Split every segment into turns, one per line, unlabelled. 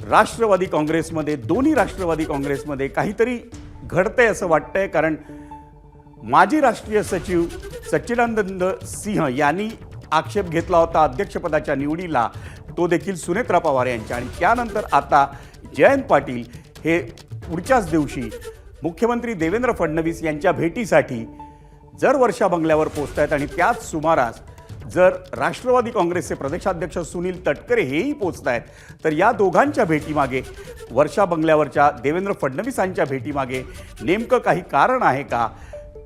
राष्ट्रवादी काँग्रेसमध्ये, दोन्ही राष्ट्रवादी काँग्रेसमध्ये काहीतरी घडतंय असं वाटतंय। कारण माजी राष्ट्रीय सचिव सच्चिदानंद सिंह यांनी आक्षेप घेतला होता अध्यक्षपदाच्या निवडीला, तो देखील सुनेत्रा पवार यांच्या, आणि त्यानंतर आता जयंत पाटील हे पुढच्याच दिवशी मुख्यमंत्री देवेंद्र फडणवीस यांच्या भेटीसाठी जर वर्षा बंगल्यावर पोहोचतायत आणि त्याच सुमारास जर राष्ट्रवादी काँग्रेसचे प्रदेशाध्यक्ष सुनील तटकरे हेही पोहोचतायत, तर या दोघांच्या भेटीमागे, वर्षा बंगल्यावरच्या देवेंद्र फडणवीसांच्या भेटीमागे नेमकं काही कारण आहे का?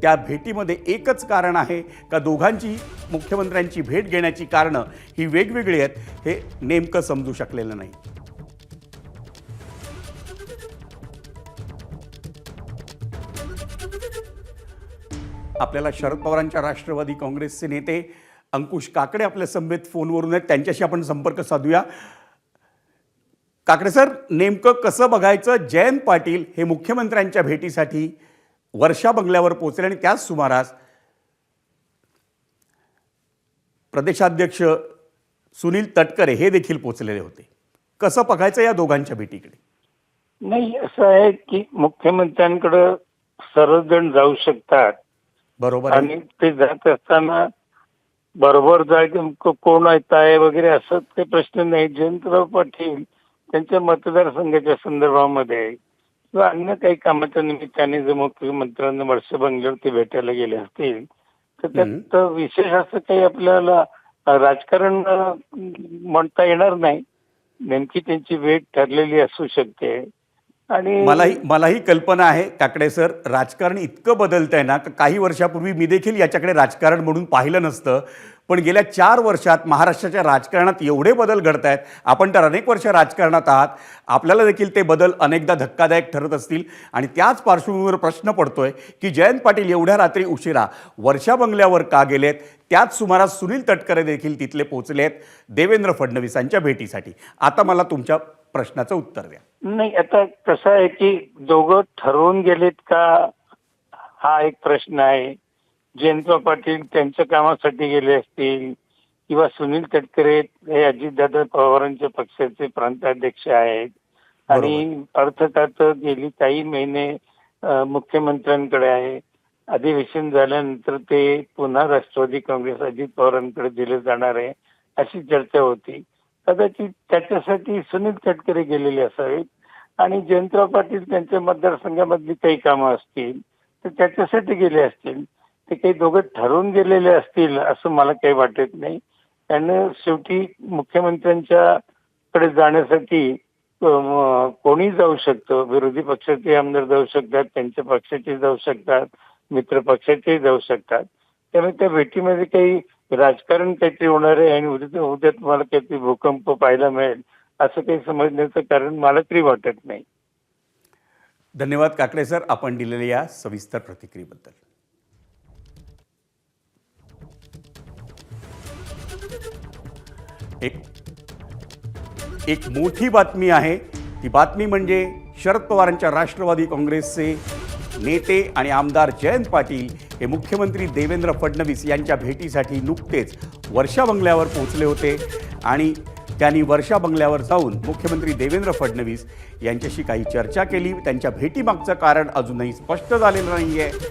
त्या भेटीमध्ये एकच कारण आहे का दोघांची मुख्यमंत्र्यांची भेट घेण्याची कारणं ही वेगवेगळी आहेत, हे नेमकं समजू शकलेलं नाही। आपल्याला शरद पवारांच्या राष्ट्रवादी काँग्रेसचे नेते अंकुश काकडे आपल्या समवेत फोनवरून आहेत, त्यांच्याशी आपण संपर्क साधूया। काकडे सर, नेमकं कसं बघायचं, जयंत पाटील हे मुख्यमंत्र्यांच्या भेटीसाठी वर्षा बंगल्यावर पोहोचले आणि त्याच सुमारास प्रदेशाध्यक्ष सुनील तटकरे हे देखील पोहोचलेले होते। कसं बघायचं या दोघांच्या भेटीकडे?
नाही, असं आहे की मुख्यमंत्र्यांकडे सर्वजण जाऊ शकतात,
बरोबर,
आणि ते जात असताना बरोबर जायचं कोण येत आहे वगैरे असं ते प्रश्न नाही। जयंतराव पाटील त्यांच्या मतदारसंघाच्या संदर्भामध्ये किंवा अन्य काही कामाच्या निमित्ताने जर मुख्यमंत्र्यांना वर्षा बंगल्यावरती भेटायला गेले असतील तर त्यात विशेष असं काही आपल्याला राजकारण म्हणता येणार नाही। नेमकी त्यांची भेट ठरलेली असू शकते। आणि
मलाही कल्पना आहे काकडे सर, राजकारण इतकं बदलतंय ना, काही वर्षापूर्वी मी देखील याच्याकडे राजकारण म्हणून पाहिलं नसतं, पण गेल्या 4 वर्षात महाराष्ट्राच्या राजकारणात एवढे बदल घडत आहेत। आपण तर अनेक वर्ष राजकारणात आहात, आपल्याला देखील ते बदल अनेकदा धक्कादायक ठरत असतील, आणि त्याच पार्श्वभूमीवर प्रश्न पडतोय की जयंत पाटील एवढ्या रात्री उशिरा वर्षा बंगल्यावर का गेलेत? त्याच सुमारास सुनील तटकरे देखील तिथले पोहोचलेत देवेंद्र फडणवीसांच्या भेटीसाठी। आता मला तुमच्या प्रश्नाचं उत्तर द्या।
नाही, आता कसं आहे की दोघं ठरवून गेलेत का हा एक प्रश्न आहे। जयंतराव पाटील त्यांच्या कामासाठी गेले असतील किंवा सुनील तटकरे हे अजितदादा पवारांच्या पक्षाचे प्रांताध्यक्ष आहेत आणि अर्थात गेली काही महिने मुख्यमंत्र्यांकडे आहे। अधिवेशन झाल्यानंतर ते पुन्हा राष्ट्रवादी काँग्रेस अजित पवारांकडे दिले जाणार आहे अशी चर्चा होती। कदाचित त्याच्यासाठी सुनील तटकरे गेलेले असावेत आणि जयंतराव पाटील त्यांच्या मतदारसंघामधली काही कामं असतील तर त्याच्यासाठी गेले असतील। ते काही दोघं ठरवून गेलेले असतील असं मला काही वाटत नाही। त्यांना शेवटी मुख्यमंत्र्यांच्या कडे जाण्यासाठी कोणी जाऊ शकतं, विरोधी पक्षाचे आमदार जाऊ शकतात, त्यांच्या पक्षाचे जाऊ शकतात, मित्र पक्षाचे जाऊ शकतात। त्यामुळे त्या भेटीमध्ये काही राजकारण काहीतरी होणार आहे आणि उद्या तुम्हाला काहीतरी भूकंप पाहायला मिळेल असं काही समजण्याचं कारण मला तरी वाटत नाही।
धन्यवाद काकडे सर, आपण दिलेल्या या सविस्तर प्रतिक्रियेबद्दल। एक मोठी बातमी आहे, ती बातमी म्हणजे शरद पवारांच्या राष्ट्रवादी काँग्रेसचे नेते आणि आमदार जयंत पाटील हे मुख्यमंत्री देवेंद्र फडणवीस यांच्या भेटीसाठी नुकतेच वर्षा बंगल्यावर पोहोचले होते, आणि त्यांनी वर्षा बंगल्यावर जाऊन मुख्यमंत्री देवेंद्र फडणवीस यांच्याशी काही चर्चा केली। त्यांच्या भेटीमागचं कारण अजूनही स्पष्ट झालेलं नाही आहे।